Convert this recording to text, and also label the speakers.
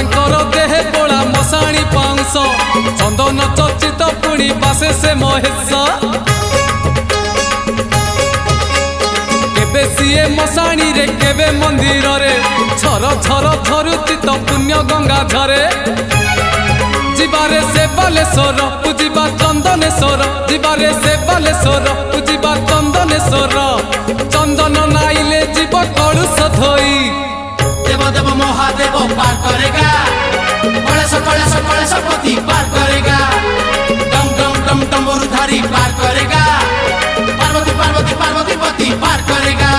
Speaker 1: तांकर देहे पोड़ा मशाणी पाउंस चंदन चर्चित पुणी बासे से महेश केबे सीए मशाणी रे केबे मंदिर रे छर छर झरुची तो पुण्य गंगा झरे जिबारे से बालेश्वर पूजिबा चंदनेश्वर जिबारे से बालेश्वर पूजिबा चंदनेश्वर चंदन नाइले जीव कलुष धोई
Speaker 2: देव देव महादेव पार करेगा कलेश कलेश कलेशपति पार करेगा डम डम डम डमरुधारी पार करेगा पार्वती पार्वती पार्वती पति पार करेगा।